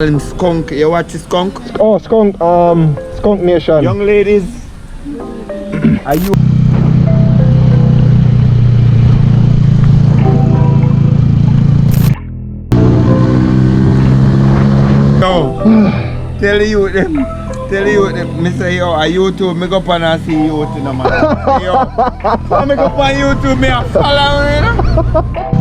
Skunk, you watch Skunk? Oh, Skunk, Skunk Nation. Young ladies, are you? Yo, tell you them, Mr. Yo, are you too? Me go up and see you to the man. Yo, so me go up on YouTube, me a follow you know?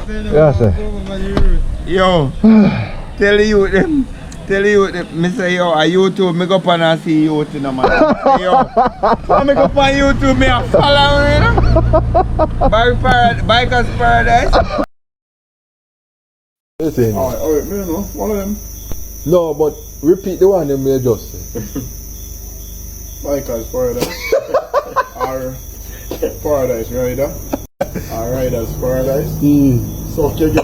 Yeah, sir. Yo, tell you them, me say yo, I YouTube, me go up and see you in the man. Yo, so me go up on YouTube, me a follow me, you know? Bikers Paradise. Listen. Alright, me know, one of them. No, but repeat the one them we just say. Bikers Paradise. Our Paradise, right there. Our Riders Paradise. So you get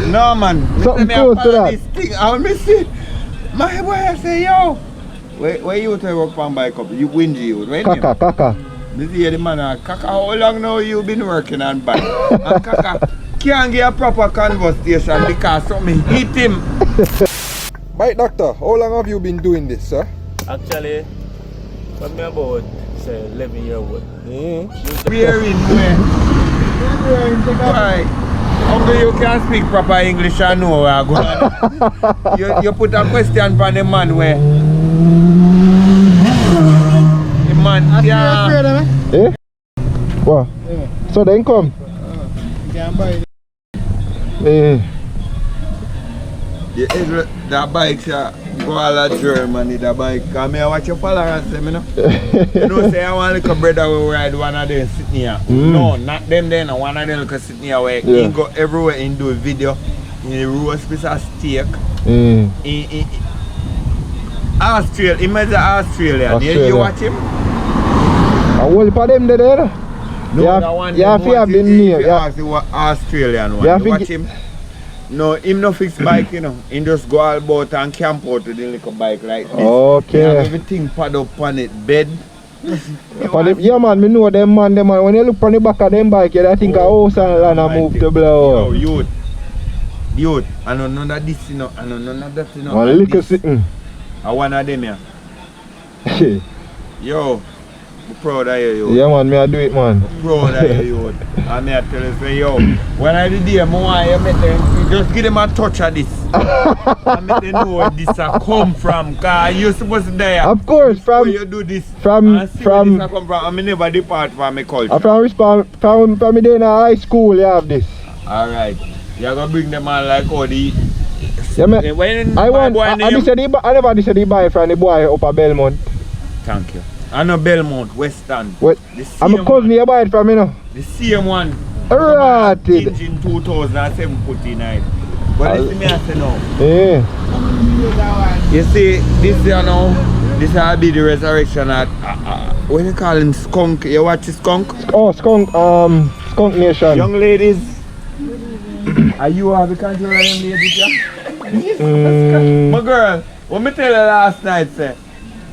No man, Something me close to follow that. this thing. I will miss it. My boy I say yo, where you to work on bike up? You windy you, right? Kaka. Me see the man Kaka, how long now you been working on bike? And Kaka can't get a proper conversation because something hit him. Bike doctor, how long have you been doing this, sir? Actually, from me about say 11 years old. Where in where? Why? Uncle, you can speak proper English and know where I go on. You put a question for the man where the man yeah. Eh? What? So then come. You can buy it. That bike go all of Germany, that bike. Come here, watch your followers, you know. You know, say I want a little brother who ride one of them sitting here. No, not them there, no, one of them look sitting here where he go everywhere and do a video. He roast piece of steak. In Australia, imagine Australia. You watch him? I will for them there. No, that one. You have to have been near. Australian one. You watch him? No, him no fix bike, you know. He just go all about and camp out with the little bike like this. Okay. He have everything pad up on it, bed. Yeah man, me know them man, when you look on the back of them bike, I think a house and land and move to blow. Yo, youth, I know none of this, you know, I know none of that, you know. One little sitting. I one of them here. Yo, I'm proud of you, yo. Yeah man, me I do it man. I'm proud of you, yo. And me I tell you, say, yo, when I did there, I want you make them, just give them a touch of this. And make them know where this come from, because you're supposed to die. Of course, from you do this, from and see where this come from, I never depart from my culture. From me there in high school, you have this. Alright, you're going to bring them on like all the... Yeah, I never said the buy from the boy up at Belmont. Thank you. I know Belmont, Western. What? I'm a cousin you buy it from me now. The same one. Right. Engine 2007 put in it. But listen me I say now. Yeah. You see, this you know, this will be the resurrection at what you call him, skunk. You watch the skunk? Oh, skunk nation. Young ladies. Are you have the control of them ladies, yeah? My girl, what me tell you last night, say?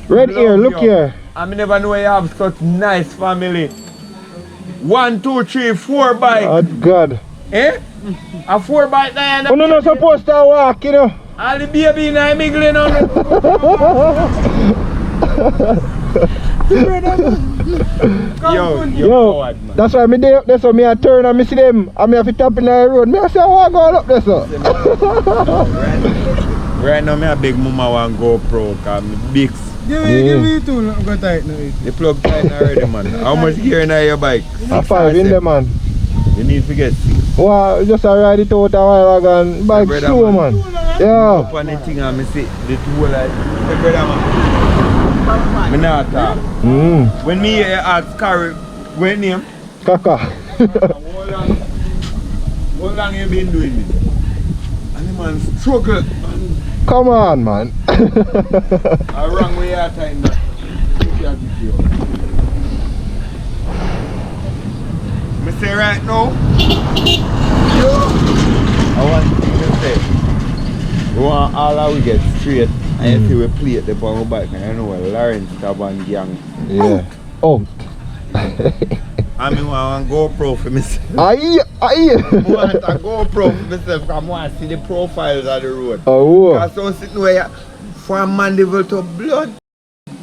Red ear, look here. I never know you have such nice family. 1, 2, 3, 4 bike. Oh God. Eh? A 4 bike there. Oh no, not supposed to walk, you know. All the baby in the mingling on it. Yo, that's why me there, that's why me I turn and me see them and me have to tap in the road. Me I say I want to go up there, sir. Right now, me a big mama want GoPro because me big. Give me two, go tight now. The plug tight already, man. How much gear in your bike? 5 in there, man. You need to get 6. Wow, just a ride it out a while ago and bike slow, man. Yeah. Up on the thing and me see the two like, hey brother man. Me not talk. When me ask Carrie, what name? Kaka. How long you been doing it? And the man struggle. Come on, man. I wrong way out time that. Me say right now, I want to say, we want all our we get straight and you see we play at the power bike and I know what Lawrence Taban gang. Yeah. Oh. I mean I want GoPro for myself. Aye. I want a GoPro for myself because I want to see the profiles of the road. Oh. Because some sitting where from Mandeville to Blood.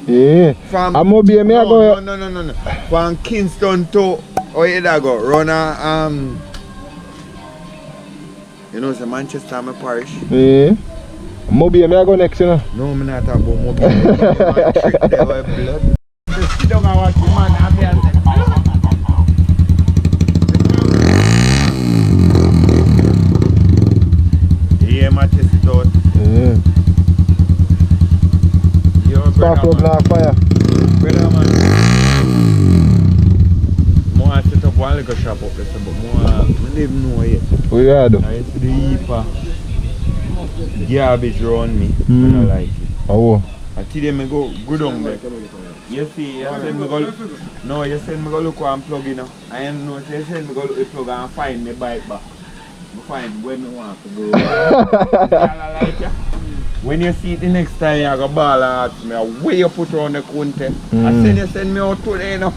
Yeah. From I'm gonna be a no. From Kingston to where you go? Run you know it's Manchester my parish. Yeah. Mobile, may I go next, you know? No, I'm not talking about mobile. I'm trick there with blood. Just sit down and watch the man and be and say, spark plug now fire. Brother man. I set up one little shop up there, but I don't even know yet. What you do? I see the heap of garbage around me. I don't like it. Oh. I tell them I go down there. You see, you send me go look. No, you send me go look where I'm plugging now. I am no, you send me go look the plug and find my bike back. I find where I want to go. Like ya. When you see it the next time, you go ball and ask me where you put on the counter. I send me out today, you know.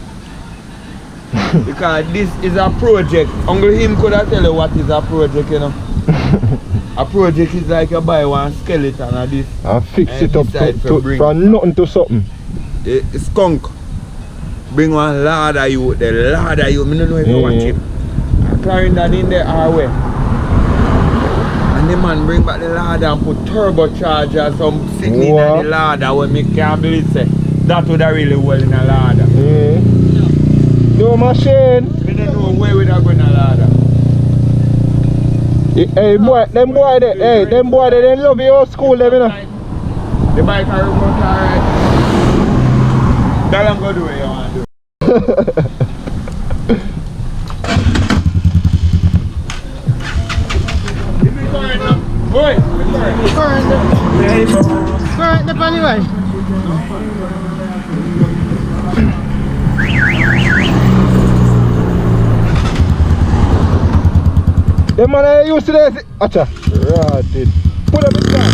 Because this is a project. Uncle him could have tell you what is a project, you know. A project is like you buy one skeleton of this and fix it up from nothing to something. The skunk bring one ladder you, the ladder you, I don't know if you watch him. I carrying that in the highway. And the man bring back the ladder and put turbocharger some signal in the ladder when me can't believe it. That would have really well in a ladder. No machine. I don't know where we are going a ladder. Hey boy, them boy they love your school them, you know. The bike are remote alright. That I'm gonna do what you want to do. Give me current now. Boy, Current up anyway. Them man I used to this. Acha. Right. Put up the car.